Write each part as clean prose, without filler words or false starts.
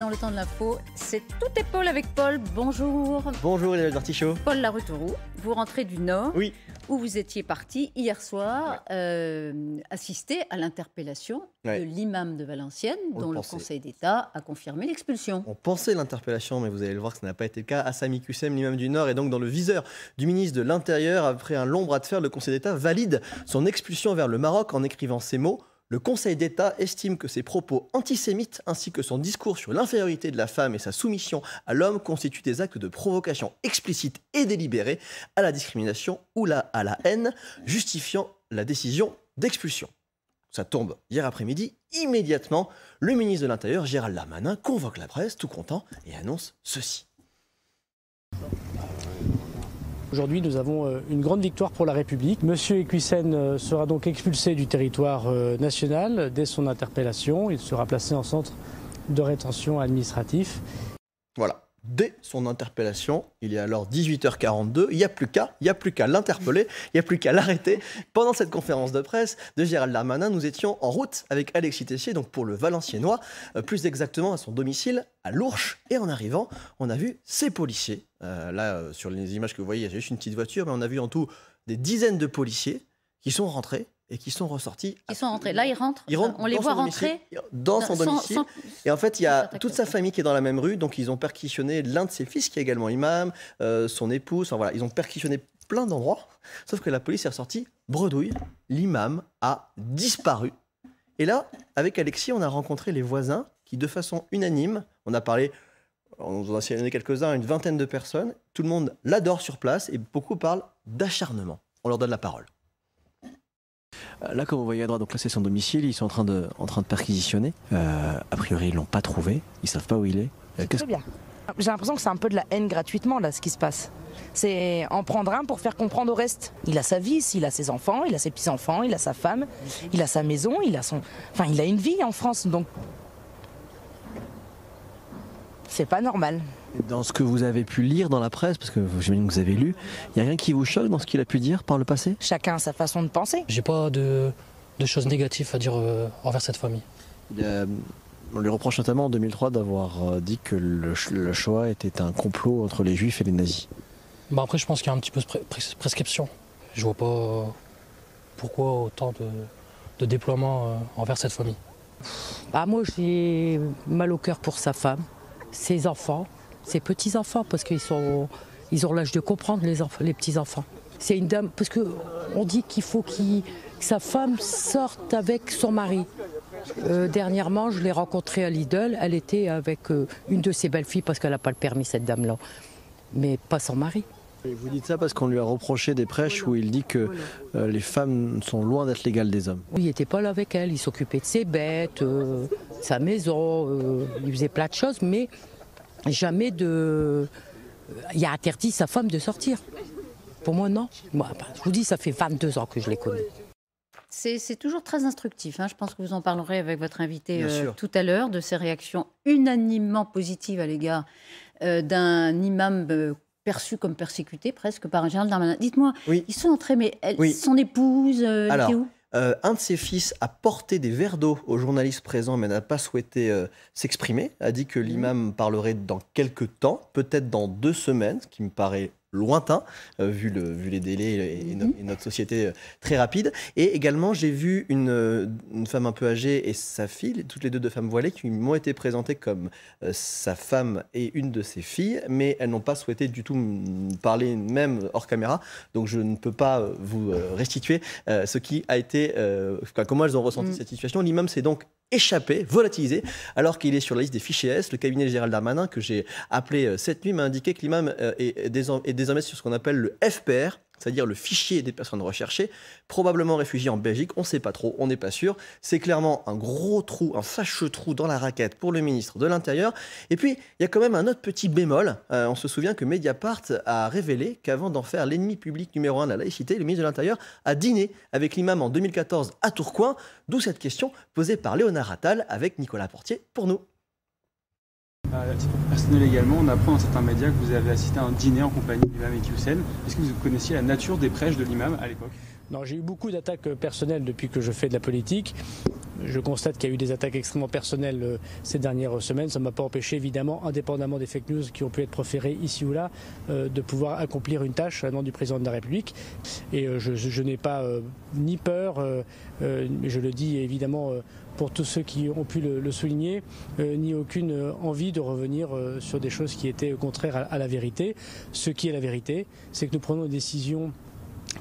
dans le temps de l'info, c'est Tout est Paul avec Paul. Bonjour. Bonjour Elisabeth Artichaut. Paul Laroutourou, vous rentrez du Nord, oui, où vous étiez parti hier soir assister à l'interpellation de l'imam de Valenciennes, dont le Conseil d'État a confirmé l'expulsion. On pensait l'interpellation, mais vous allez le voir que ça n'a pas été le cas. Assami Kussem, l'imam du Nord, est donc dans le viseur du ministre de l'Intérieur. Après un long bras de fer, le Conseil d'État valide son expulsion vers le Maroc en écrivant ces mots. Le Conseil d'État estime que ses propos antisémites ainsi que son discours sur l'infériorité de la femme et sa soumission à l'homme constituent des actes de provocation explicite et délibérée à la discrimination ou à la haine, justifiant la décision d'expulsion. Ça tombe hier après-midi. Immédiatement, le ministre de l'Intérieur, Gérald Darmanin, convoque la presse, tout content, et annonce ceci. Aujourd'hui, nous avons une grande victoire pour la République. Monsieur Kussem sera donc expulsé du territoire national dès son interpellation. Il sera placé en centre de rétention administratif. Voilà. Dès son interpellation, il est alors 18h42, il n'y a plus qu'à l'interpeller, il n'y a plus qu'à l'arrêter. Pendant cette conférence de presse de Gérald Darmanin, nous étions en route avec Alexis Tessier, donc pour le Valenciennois, plus exactement à son domicile à Lourches. Et en arrivant, on a vu ces policiers. Sur les images que vous voyez, il y a juste une petite voiture, mais on a vu en tout des dizaines de policiers qui sont rentrés et qui sont ressortis. Ils sont rentrés. Là, ils rentrent on les voit rentrer dans son domicile. Et en fait, il y a toute sa famille qui est dans la même rue. Donc, ils ont perquisitionné l'un de ses fils, qui est également imam, son épouse. Enfin, voilà, ils ont perquisitionné plein d'endroits. Sauf que la police est ressortie bredouille. L'imam a disparu. Et là, avec Alexis, on a rencontré les voisins qui, de façon unanime, on a signaler quelques-uns, une vingtaine de personnes. Tout le monde l'adore sur place et beaucoup parlent d'acharnement. On leur donne la parole. Là, comme vous voyez à droite, donc là c'est son domicile, ils sont en train de perquisitionner. A priori, ils l'ont pas trouvé, ils savent pas où il est. Très bien. J'ai l'impression que c'est un peu de la haine gratuitement là, ce qui se passe. C'est en prendre un pour faire comprendre au reste. Il a sa vie, il a ses enfants, il a ses petits-enfants, il a sa femme, il a sa maison, il a une vie en France, donc c'est pas normal. Dans ce que vous avez pu lire dans la presse, parce que j'imagine que vous avez lu, il n'y a rien qui vous choque dans ce qu'il a pu dire par le passé ? Chacun a sa façon de penser. J'ai pas de choses négatives à dire envers cette famille. On lui reproche notamment en 2003 d'avoir dit que le Shoah était un complot entre les Juifs et les nazis. Après, je pense qu'il y a un petit peu de prescription. Je vois pas pourquoi autant de déploiement envers cette famille. Moi, j'ai mal au cœur pour sa femme, ses enfants, ses petits-enfants, parce qu'ils ont l'âge de comprendre, les petits-enfants. C'est une dame, parce qu'on dit qu'il faut que sa femme sorte avec son mari. Dernièrement, je l'ai rencontrée à Lidl, elle était avec une de ses belles-filles, parce qu'elle n'a pas le permis, cette dame-là, mais pas son mari. Et vous dites ça parce qu'on lui a reproché des prêches où il dit que les femmes sont loin d'être l'égale des hommes. Il n'était pas là avec elle, il s'occupait de ses bêtes, sa maison, il faisait plein de choses, mais jamais il a interdit sa femme de sortir. Pour moi, non. Je vous dis, ça fait 22 ans que je les connais. C'est toujours très instructif. Je pense que vous en parlerez avec votre invité tout à l'heure, de ces réactions unanimement positives à l'égard d'un imam perçu comme persécuté presque par Gérald Darmanin. Dites-moi, ils sont entrés, mais son épouse était où ? Un de ses fils a porté des verres d'eau aux journalistes présents, mais n'a pas souhaité s'exprimer. A dit que l'imam parlerait dans quelques temps, peut-être dans 2 semaines, ce qui me paraît lointain, vu les délais et notre société très rapide. Et également, j'ai vu une femme un peu âgée et sa fille, toutes les deux femmes voilées, qui m'ont été présentées comme sa femme et une de ses filles, mais elles n'ont pas souhaité du tout parler, même hors caméra. Donc je ne peux pas vous restituer ce qui a été, comment elles ont ressenti cette situation. L'imam s'est donc échappé, volatilisé, alors qu'il est sur la liste des fichiers S. Le cabinet de Gérald Darmanin, que j'ai appelé cette nuit, m'a indiqué que l'imam est désormais sur ce qu'on appelle le FPR, c'est-à-dire le fichier des personnes recherchées, probablement réfugié en Belgique, on ne sait pas trop, on n'est pas sûr. C'est clairement un gros trou, un fâcheux trou dans la raquette pour le ministre de l'Intérieur. Et puis, il y a quand même un autre petit bémol. On se souvient que Mediapart a révélé qu'avant d'en faire l'ennemi public numéro 1 de la laïcité, le ministre de l'Intérieur a dîné avec l'imam en 2014 à Tourcoing, d'où cette question posée par Léonard Attal avec Nicolas Portier pour nous. À titre personnel également, on apprend dans certains médias que vous avez assisté à un dîner en compagnie de l'imam Kussem. Est-ce que vous connaissiez la nature des prêches de l'imam à l'époque ? Non, j'ai eu beaucoup d'attaques personnelles depuis que je fais de la politique. Je constate qu'il y a eu des attaques extrêmement personnelles ces dernières semaines. Ça ne m'a pas empêché, évidemment, indépendamment des fake news qui ont pu être proférées ici ou là, de pouvoir accomplir une tâche à la demande du président de la République. Et je n'ai pas ni peur, je le dis évidemment pour tous ceux qui ont pu le souligner, ni aucune envie de revenir sur des choses qui étaient contraires à la vérité. Ce qui est la vérité, c'est que nous prenons une décision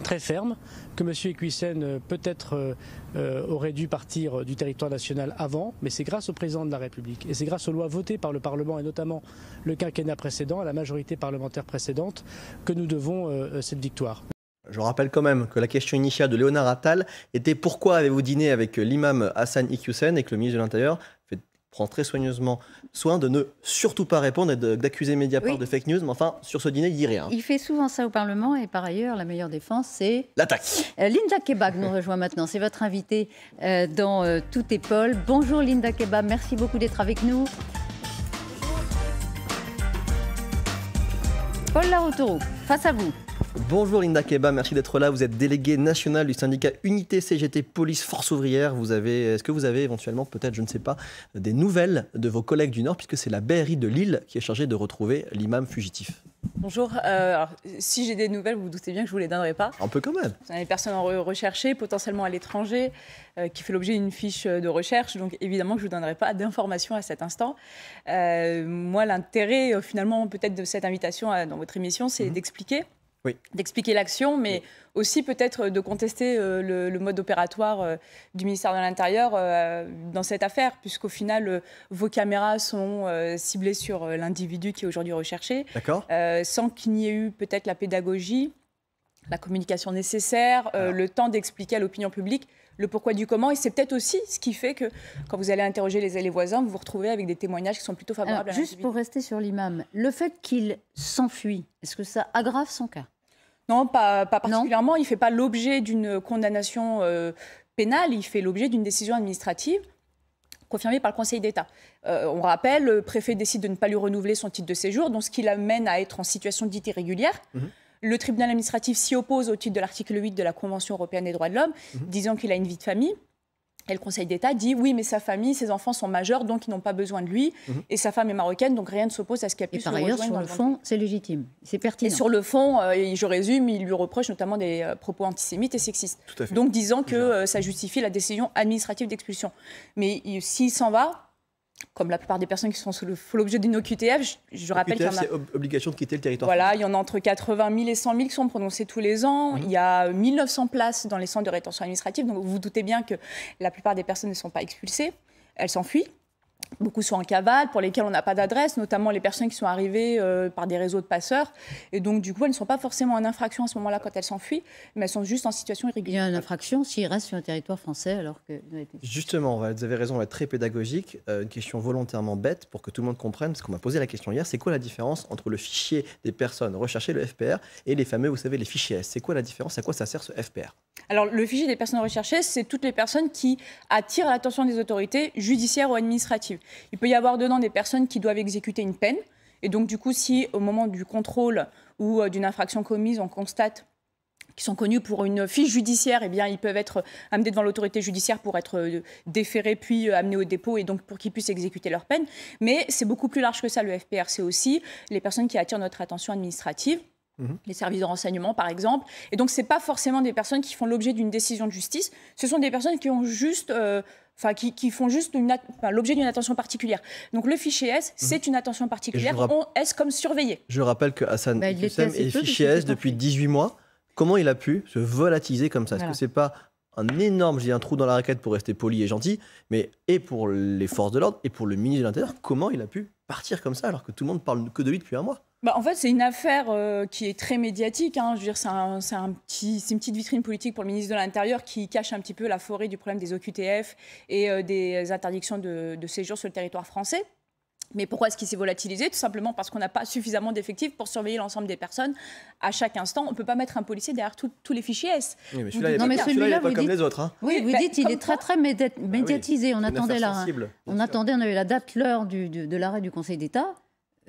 très ferme, que M. Ekwisen peut-être aurait dû partir du territoire national avant, mais c'est grâce au président de la République et c'est grâce aux lois votées par le Parlement et notamment le quinquennat précédent, à la majorité parlementaire précédente, que nous devons cette victoire. Je rappelle quand même que la question initiale de Léonard Attal était pourquoi avez-vous dîné avec l'imam Hassan Iqiyoussen et que le ministre de l'Intérieur prend très soigneusement soin de ne surtout pas répondre et d'accuser Mediapart de fake news. Mais enfin, sur ce dîner, il dit rien. Il fait souvent ça au Parlement et par ailleurs, la meilleure défense, c'est... l'attaque. Linda Kebab nous rejoint maintenant. C'est votre invitée dans Tout est Paul. Bonjour Linda Kebab, merci beaucoup d'être avec nous. Paul Larotoro, face à vous. Bonjour Linda Kebab, merci d'être là. Vous êtes déléguée nationale du syndicat Unité CGT Police Force Ouvrière. Est-ce que vous avez éventuellement, peut-être, je ne sais pas, des nouvelles de vos collègues du Nord, puisque c'est la BRI de Lille qui est chargée de retrouver l'imam fugitif? Bonjour. Alors, si j'ai des nouvelles, vous vous doutez bien que je ne vous les donnerai pas. Un peu quand même. Vous avez des personnes recherchées, potentiellement à l'étranger, qui fait l'objet d'une fiche de recherche. Donc évidemment que je ne vous donnerai pas d'informations à cet instant. Moi, l'intérêt, finalement, peut-être de cette invitation dans votre émission, c'est d'expliquer. Oui. D'expliquer l'action, mais aussi peut-être de contester le mode opératoire du ministère de l'Intérieur dans cette affaire, puisqu'au final, vos caméras sont ciblées sur l'individu qui est aujourd'hui recherché, sans qu'il n'y ait eu peut-être la pédagogie, la communication nécessaire, le temps d'expliquer à l'opinion publique le pourquoi du comment. Et c'est peut-être aussi ce qui fait que quand vous allez interroger les voisins, vous vous retrouvez avec des témoignages qui sont plutôt favorables. Alors, juste pour rester sur l'imam, le fait qu'il s'enfuit, est-ce que ça aggrave son cas? Non, pas particulièrement. Il ne fait pas l'objet d'une condamnation pénale, il fait l'objet d'une décision administrative confirmée par le Conseil d'État. On rappelle, le préfet décide de ne pas lui renouveler son titre de séjour, donc ce qui l'amène à être en situation dite irrégulière. Le tribunal administratif s'y oppose au titre de l'article 8 de la Convention européenne des droits de l'homme, disant qu'il a une vie de famille. Et le Conseil d'État dit oui, mais sa famille, ses enfants sont majeurs, donc ils n'ont pas besoin de lui. Et sa femme est marocaine, donc rien ne s'oppose à ce qu'elle puisse le rejoindre. Et par ailleurs, sur le fond, c'est légitime, c'est pertinent. Et sur le fond, je résume, il lui reproche notamment des propos antisémites et sexistes. Donc disant que ça justifie la décision administrative d'expulsion. Mais s'il s'en va, comme la plupart des personnes qui sont sous l'objet d'une OQTF, je rappelle qu'il y en a... c'est obligation de quitter le territoire. Voilà, il y en a entre 80 000 et 100 000 qui sont prononcées tous les ans. Il y a 1900 places dans les centres de rétention administrative. Donc vous vous doutez bien que la plupart des personnes ne sont pas expulsées. Elles s'enfuient. Beaucoup sont en cavale, pour lesquels on n'a pas d'adresse, notamment les personnes qui sont arrivées par des réseaux de passeurs. Et donc, du coup, elles ne sont pas forcément en infraction à ce moment-là quand elles s'enfuient, mais elles sont juste en situation irrégulière. Il y a une infraction s'ils restent sur le territoire français alors que... Justement, vous avez raison, on va être très pédagogique. Une question volontairement bête pour que tout le monde comprenne, parce qu'on m'a posé la question hier, c'est quoi la différence entre le fichier des personnes recherchées, le FPR, et les fameux, vous savez, les fichiers S? C'est quoi la différence? À quoi ça sert ce FPR? Alors, le fichier des personnes recherchées, c'est toutes les personnes qui attirent l'attention des autorités judiciaires ou administratives. Il peut y avoir dedans des personnes qui doivent exécuter une peine. Et donc, du coup, si au moment du contrôle ou d'une infraction commise, on constate qu'ils sont connus pour une fiche judiciaire, eh bien, ils peuvent être amenés devant l'autorité judiciaire pour être déférés, puis amenés au dépôt, et donc pour qu'ils puissent exécuter leur peine. Mais c'est beaucoup plus large que ça, le FPR. C'est aussi les personnes qui attirent notre attention administrative. Les services de renseignement, par exemple. Et donc, ce n'est pas forcément des personnes qui font l'objet d'une décision de justice. Ce sont des personnes qui ont juste... qui font juste l'objet d'une attention particulière. Donc le fichier S, c'est une attention particulière. On est comme surveillé. Je rappelle que Hassan Iqiyoussen est fichier S depuis 18 mois. Comment il a pu se volatiliser comme ça? Est-ce que c'est pas un énorme, j'ai un trou dans la raquette pour rester poli et gentil, mais et pour les forces de l'ordre et pour le ministre de l'Intérieur, comment il a pu partir comme ça alors que tout le monde parle que de lui depuis un mois? En fait, c'est une affaire qui est très médiatique. Je veux dire, c'est une petite vitrine politique pour le ministre de l'Intérieur qui cache un petit peu la forêt du problème des OQTF et des interdictions de séjour sur le territoire français. Mais pourquoi est-ce qu'il s'est volatilisé? Tout simplement parce qu'on n'a pas suffisamment d'effectifs pour surveiller l'ensemble des personnes à chaque instant. On ne peut pas mettre un policier derrière tous les fichiers S. Oui, mais celui-là, il n'est pas comme les autres. Oui, vous dites qu'il est très médiatisé. On attendait on avait la date, l'heure de l'arrêt du Conseil d'État.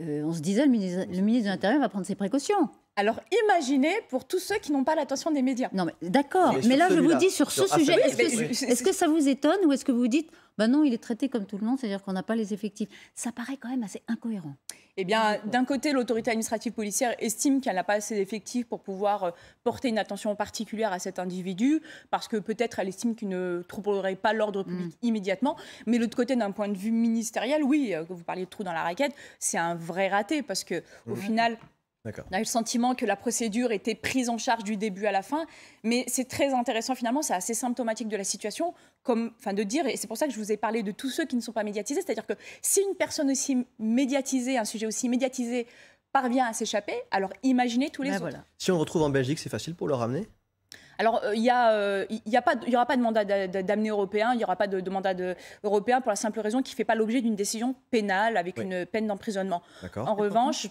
On se disait, le ministre de l'Intérieur va prendre ses précautions. Alors imaginez pour tous ceux qui n'ont pas l'attention des médias. Non mais d'accord, mais là je vous dis sur ce sujet, est-ce que ça vous étonne ou est-ce que vous dites non, il est traité comme tout le monde, c'est-à-dire qu'on n'a pas les effectifs. Ça paraît quand même assez incohérent. Eh bien, d'un côté, l'autorité administrative policière estime qu'elle n'a pas assez d'effectifs pour pouvoir porter une attention particulière à cet individu, parce que peut-être elle estime qu'il ne troublerait pas l'ordre public immédiatement. Mais de l'autre côté, d'un point de vue ministériel, oui, que vous parliez de trou dans la raquette, c'est un vrai raté, parce qu'au final... On a eu le sentiment que la procédure était prise en charge du début à la fin, mais c'est très intéressant finalement, c'est assez symptomatique de la situation, de dire, et c'est pour ça que je vous ai parlé de tous ceux qui ne sont pas médiatisés, c'est-à-dire que si une personne aussi médiatisée, un sujet aussi médiatisé parvient à s'échapper, alors imaginez tous les autres. Voilà. Si on le retrouve en Belgique, c'est facile pour le ramener ? Alors, il n'y aura pas de mandat d'amener européen, il n'y aura pas de mandat européen pour la simple raison qu'il ne fait pas l'objet d'une décision pénale avec une peine d'emprisonnement. En revanche,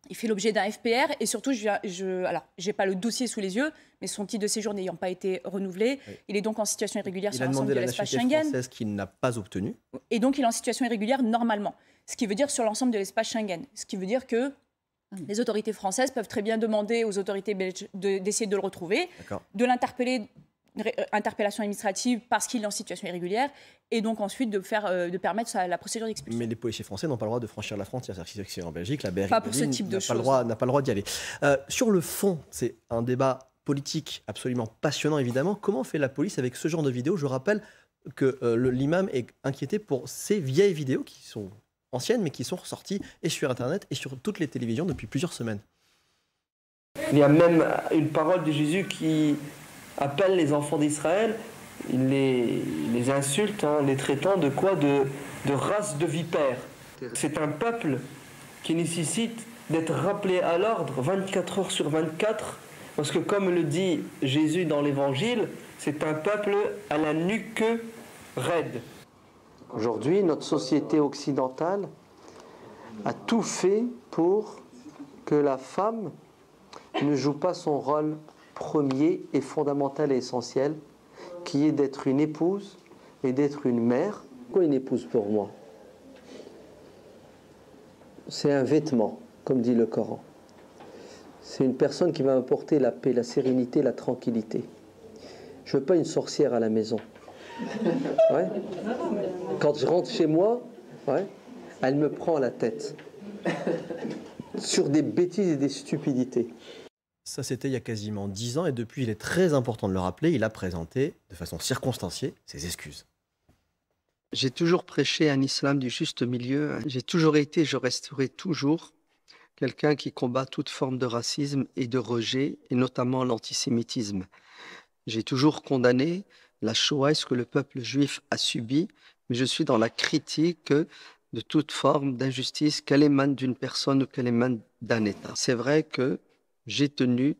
il fait l'objet d'un FPR et surtout, alors, je n'ai pas le dossier sous les yeux, mais son titre de séjour n'ayant pas été renouvelé, il est donc en situation irrégulière sur l'ensemble de l'espace Schengen. Il a demandé la nationalité française qu'il n'a pas obtenue. Et donc, il est en situation irrégulière normalement, ce qui veut dire sur l'ensemble de l'espace Schengen. Ce qui veut dire que les autorités françaises peuvent très bien demander aux autorités belges d'essayer de le retrouver, de l'interpeller, interpellation administrative parce qu'il est en situation irrégulière, et donc ensuite de permettre la procédure d'expulsion. Mais les policiers français n'ont pas le droit de franchir la frontière. C'est-à-dire que c'est en Belgique, la BRI pas pour ce type de choses. N'a pas le droit d'y aller. Sur le fond, c'est un débat politique absolument passionnant, évidemment. Comment fait la police avec ce genre de vidéos ? Je rappelle que l'imam est inquiété pour ces vieilles vidéos qui sont anciennes, mais qui sont ressorties et sur Internet et sur toutes les télévisions depuis plusieurs semaines. Il y a même une parole de Jésus qui appelle les enfants d'Israël, il les insulte en les traitant de quoi ? De race de vipères. C'est un peuple qui nécessite d'être rappelé à l'ordre 24 heures sur 24, parce que comme le dit Jésus dans l'Évangile, c'est un peuple à la nuque raide. Aujourd'hui, notre société occidentale a tout fait pour que la femme ne joue pas son rôle premier et fondamental et essentiel, qui est d'être une épouse et d'être une mère. Pourquoi une épouse pour moi ? C'est un vêtement, comme dit le Coran. C'est une personne qui va m'apporter la paix, la sérénité, la tranquillité. Je ne veux pas une sorcière à la maison. Ouais. Quand je rentre chez moi, elle me prend la tête sur des bêtises et des stupidités. Ça, c'était il y a quasiment 10 ans et depuis, il est très important de le rappeler, il a présenté de façon circonstanciée ses excuses. J'ai toujours prêché un islam du juste milieu. J'ai toujours été, je resterai toujours quelqu'un qui combat toute forme de racisme et de rejet, et notamment l'antisémitisme. J'ai toujours condamné la Shoah et ce que le peuple juif a subi, mais je suis dans la critique de toute forme d'injustice, qu'elle émane d'une personne ou qu'elle émane d'un État. C'est vrai que j'ai tenu,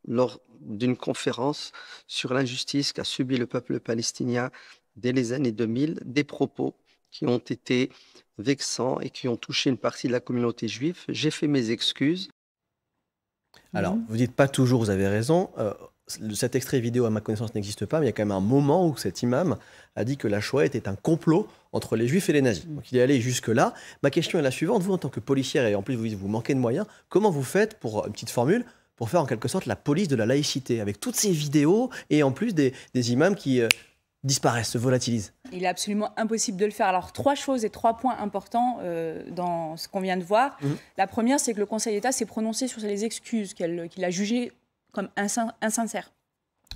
lors d'une conférence sur l'injustice qu'a subi le peuple palestinien dès les années 2000, des propos qui ont été vexants et qui ont touché une partie de la communauté juive. J'ai fait mes excuses. Alors, vous dites pas toujours, vous avez raison. Cet extrait vidéo, à ma connaissance, n'existe pas, mais il y a quand même un moment où cet imam a dit que la Shoah était un complot entre les Juifs et les nazis. Donc il est allé jusque-là. Ma question est la suivante. Vous, en tant que policière, et en plus vous manquez de moyens, comment vous faites, pour une petite formule, pour faire en quelque sorte la police de la laïcité, avec toutes ces vidéos et en plus des imams qui disparaissent, se volatilisent? Il est absolument impossible de le faire. Alors, 3 choses et 3 points importants dans ce qu'on vient de voir. La première, c'est que le Conseil d'État s'est prononcé sur les excuses qu'il a jugées comme insincères.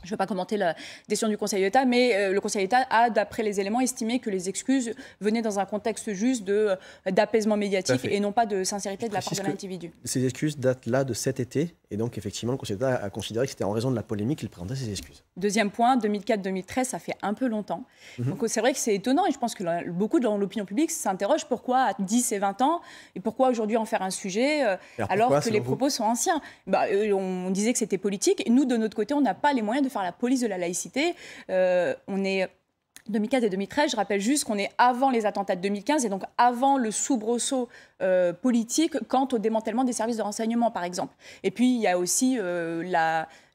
Je ne vais pas commenter la décision du Conseil d'État, mais le Conseil d'État a, d'après les éléments, estimé que les excuses venaient dans un contexte juste d'apaisement médiatique et non pas de sincérité de la part de l'individu. Ces excuses datent là de cet été, et donc effectivement, le Conseil d'État a considéré que c'était en raison de la polémique qu'il présentait ces excuses. Deuxième point, 2004-2013, ça fait un peu longtemps. Donc c'est vrai que c'est étonnant, et je pense que beaucoup dans l'opinion publique s'interrogent pourquoi à 10 et 20 ans, et pourquoi aujourd'hui en faire un sujet, alors que les propos sont anciens. On disait que c'était politique, et nous, de notre côté, on n'a pas les moyens de faire la police de la laïcité. On est 2004 et 2013, je rappelle juste qu'on est avant les attentats de 2015 et donc avant le soubresaut politique quant au démantèlement des services de renseignement, par exemple. Et puis, il y a aussi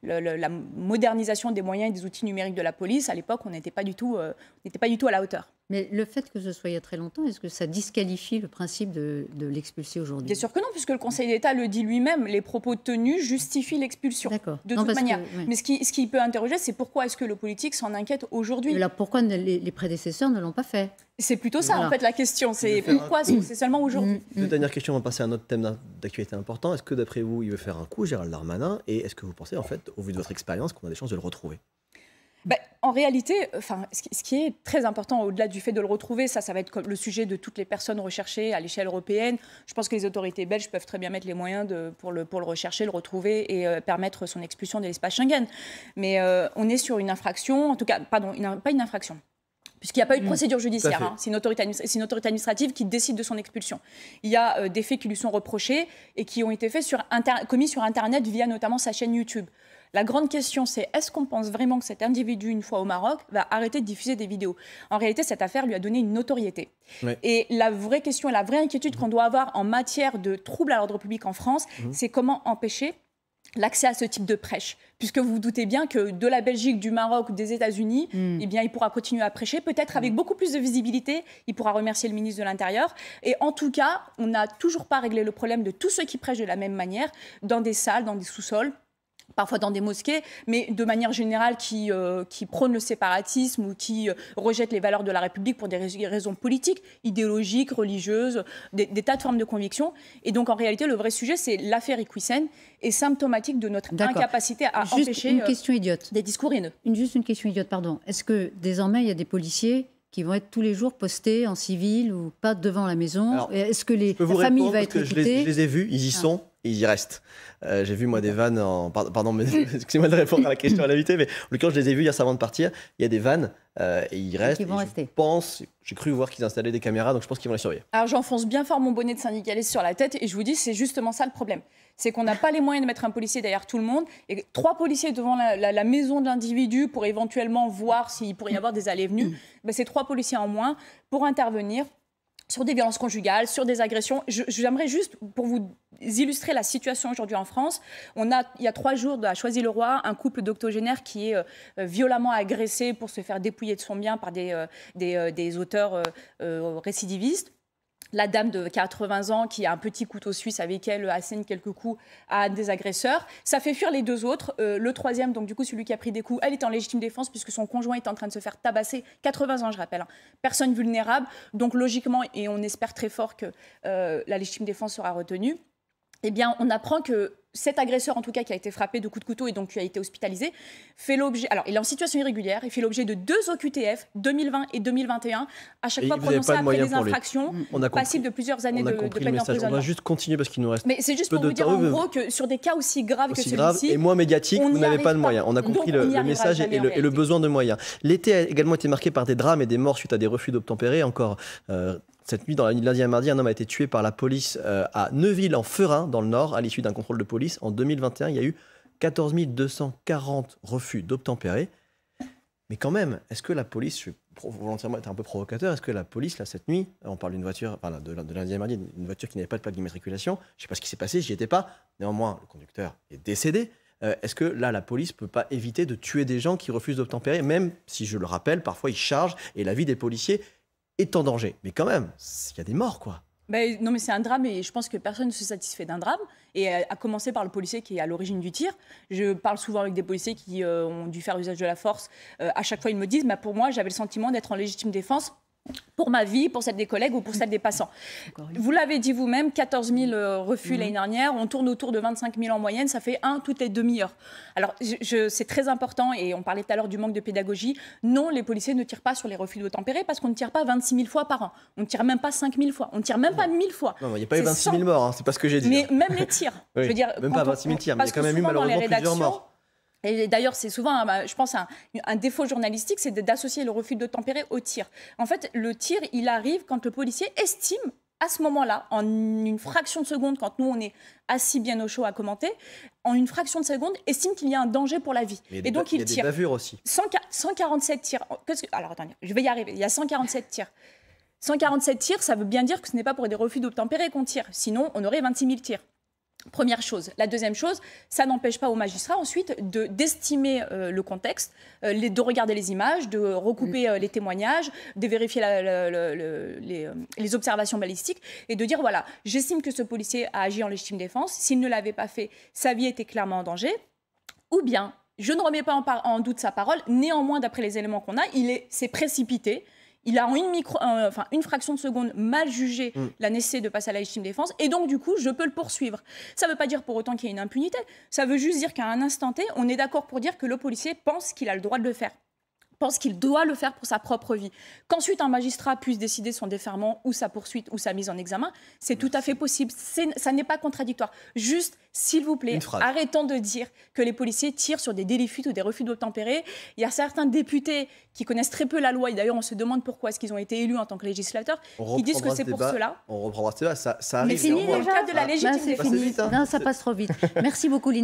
la modernisation des moyens et des outils numériques de la police. À l'époque, on n'était pas du tout à la hauteur. Mais le fait que ce soit il y a très longtemps, est-ce que ça disqualifie le principe de l'expulser aujourd'hui? Bien sûr que non, puisque le Conseil d'État le dit lui-même, les propos tenus justifient l'expulsion. De toute manière. Mais ce qui peut interroger, c'est pourquoi est-ce que le politique s'en inquiète aujourd'hui? Là, pourquoi les prédécesseurs ne l'ont pas fait? C'est plutôt ça, en fait, la question. C'est pourquoi est-ce que c'est seulement aujourd'hui? Une dernière question, on va passer à un autre thème d'actualité important. Est-ce que, d'après vous, il veut faire un coup, Gérald Darmanin? Et est-ce que vous pensez, en fait, au vu de votre expérience, qu'on a des chances de le retrouver? En réalité, ce qui est très important, au-delà du fait de le retrouver, ça va être le sujet de toutes les personnes recherchées à l'échelle européenne. Je pense que les autorités belges peuvent très bien mettre les moyens pour le rechercher, le retrouver et permettre son expulsion de l'espace Schengen. Mais on est sur une infraction, en tout cas, pas une infraction, puisqu'il n'y a pas eu de procédure judiciaire. C'est une autorité administrative qui décide de son expulsion. Il y a des faits qui lui sont reprochés et qui ont été faits commis sur Internet via notamment sa chaîne YouTube. La grande question, c'est est-ce qu'on pense vraiment que cet individu, une fois au Maroc, va arrêter de diffuser des vidéos? En réalité, cette affaire lui a donné une notoriété. Ouais. Et la vraie question et la vraie inquiétude qu'on doit avoir en matière de troubles à l'ordre public en France, c'est comment empêcher l'accès à ce type de prêche. Puisque vous vous doutez bien que de la Belgique, du Maroc ou des États-Unis, eh bien, il pourra continuer à prêcher, peut-être avec beaucoup plus de visibilité. Il pourra remercier le ministre de l'Intérieur. Et en tout cas, on n'a toujours pas réglé le problème de tous ceux qui prêchent de la même manière, dans des salles, dans des sous-sols, parfois dans des mosquées, mais de manière générale qui prônent le séparatisme ou qui rejettent les valeurs de la République pour des raisons politiques, idéologiques, religieuses, des tas de formes de conviction. Et donc, en réalité, le vrai sujet, c'est l'affaire Iquissen est symptomatique de notre incapacité à empêcher une question idiote. Des discours haineux. Juste une question idiote, pardon. Est-ce que désormais, il y a des policiers qui vont être tous les jours postés en civil ou pas devant la maison? Est-ce que la famille va être écoutée? Je les ai vus, ils y sont. Et ils y restent. J'ai vu, moi, des vannes Pardon, mais excusez-moi de répondre à la question à l'invité, mais en l'occurrence, je les ai vus hier avant de partir. Il y a des vannes et ils restent. Ils vont rester. J'ai cru voir qu'ils installaient des caméras, donc je pense qu'ils vont les surveiller. Alors, j'enfonce bien fort mon bonnet de syndicaliste sur la tête et je vous dis, c'est justement ça le problème. C'est qu'on n'a pas les moyens de mettre un policier derrière tout le monde et 3 policiers devant la maison de l'individu pour éventuellement voir s'il pourrait y avoir des allées-venues. C'est 3 policiers en moins pour intervenir sur des violences conjugales, sur des agressions. J'aimerais juste, pour vous illustrer la situation aujourd'hui en France, il y a 3 jours à Choisy-le-Roi, un couple d'octogénaires qui est violemment agressé pour se faire dépouiller de son bien par des auteurs récidivistes. La dame de 80 ans qui a un petit couteau suisse avec elle assène quelques coups à des agresseurs. Ça fait fuir les 2 autres. Le 3e, donc du coup celui qui a pris des coups, elle est en légitime défense puisque son conjoint est en train de se faire tabasser. 80 ans, je rappelle. Personne vulnérable. Donc logiquement, et on espère très fort que la légitime défense sera retenue, eh bien on apprend que cet agresseur, en tout cas, qui a été frappé de coups de couteau et donc qui a été hospitalisé, fait l'objet... Alors, il est en situation irrégulière, il fait l'objet de 2 OQTF, 2020 et 2020, à chaque fois prononcés après des infractions passibles de plusieurs années de peine d'emprisonnement. On va juste continuer parce qu'il nous reste... Mais c'est juste pour vous dire, en gros, que sur des cas aussi graves que celui-ci... Et moins médiatiques, vous n'avez pas de moyens. On a compris le message et le besoin de moyens. L'été a également été marqué par des drames et des morts suite à des refus d'obtempérer. Encore... Cette nuit, dans la nuit de lundi à mardi, un homme a été tué par la police à Neuville-en-Ferin, dans le Nord, à l'issue d'un contrôle de police. En 2021, il y a eu 14 240 refus d'obtempérer. Mais quand même, est-ce que la police, je vais volontairement être un peu provocateur, est-ce que la police, là, cette nuit, on parle d'une voiture, enfin, de lundi à mardi, une voiture qui n'avait pas de plaque d'immatriculation, je ne sais pas ce qui s'est passé, j'y étais pas, néanmoins, le conducteur est décédé. Est-ce que là, la police ne peut pas éviter de tuer des gens qui refusent d'obtempérer, même si, je le rappelle, parfois ils chargent et la vie des policiers est en danger. Mais quand même, il y a des morts, quoi. Non, mais c'est un drame et je pense que personne ne se satisfait d'un drame. Et à commencer par le policier qui est à l'origine du tir. Je parle souvent avec des policiers qui ont dû faire usage de la force. À chaque fois, ils me disent, pour moi, j'avais le sentiment d'être en légitime défense pour ma vie, pour celle des collègues ou pour celle des passants. Vous l'avez dit vous-même, 14 000 refus l'année dernière, on tourne autour de 25 000 en moyenne, ça fait 1 toutes les demi-heures. Alors, c'est très important, et on parlait tout à l'heure du manque de pédagogie. Non, les policiers ne tirent pas sur les refus d'obtempérer parce qu'on ne tire pas 26 000 fois par an. On ne tire même pas 5 000 fois, on ne tire même pas 1 000 fois. Non, il n'y a pas eu 26 000 morts, hein, c'est pas ce que j'ai dit. Mais même les tirs. Oui, je veux dire, même pas 26 000 tirs, mais il y a quand même eu malheureusement plusieurs morts. Et d'ailleurs, c'est souvent, je pense, un défaut journalistique, c'est d'associer le refus d'obtempérer au tir. En fait, le tir, il arrive quand le policier estime, à ce moment-là, en une fraction de seconde, quand nous, on est assis bien au chaud à commenter, en une fraction de seconde, estime qu'il y a un danger pour la vie. Et donc, il tire. Il y a des bavures aussi. 147 tirs. Alors, attendez, je vais y arriver. Il y a 147 tirs. 147 tirs, ça veut bien dire que ce n'est pas pour des refus d'obtempérer qu'on tire. Sinon, on aurait 26 000 tirs. Première chose. La deuxième chose, ça n'empêche pas aux magistrats ensuite d'estimer le contexte, de regarder les images, de recouper les témoignages, de vérifier les observations balistiques et de dire voilà, j'estime que ce policier a agi en légitime défense. S'il ne l'avait pas fait, sa vie était clairement en danger. Ou bien, je ne remets pas en doute sa parole. Néanmoins, d'après les éléments qu'on a, s'est précipité. Il a en une fraction de seconde mal jugé la nécessité de passer à la légitime défense et donc du coup je peux le poursuivre. Ça ne veut pas dire pour autant qu'il y a une impunité, ça veut juste dire qu'à un instant T, on est d'accord pour dire que le policier pense qu'il a le droit de le faire. Pense qu'il doit le faire pour sa propre vie. Qu'ensuite un magistrat puisse décider son déferment ou sa poursuite ou sa mise en examen, c'est tout à fait possible. Ça n'est pas contradictoire. Juste, s'il vous plaît, arrêtons de dire que les policiers tirent sur des délits fuites ou des refus d'obtempérer. Il y a certains députés qui connaissent très peu la loi, et d'ailleurs on se demande pourquoi est-ce qu'ils ont été élus en tant que législateurs, qui disent que c'est pour cela. On reprendra ce débat, ça arrive. Mais fini déjà, de la légitime défense. Non, ça passe trop vite. Merci beaucoup Linda.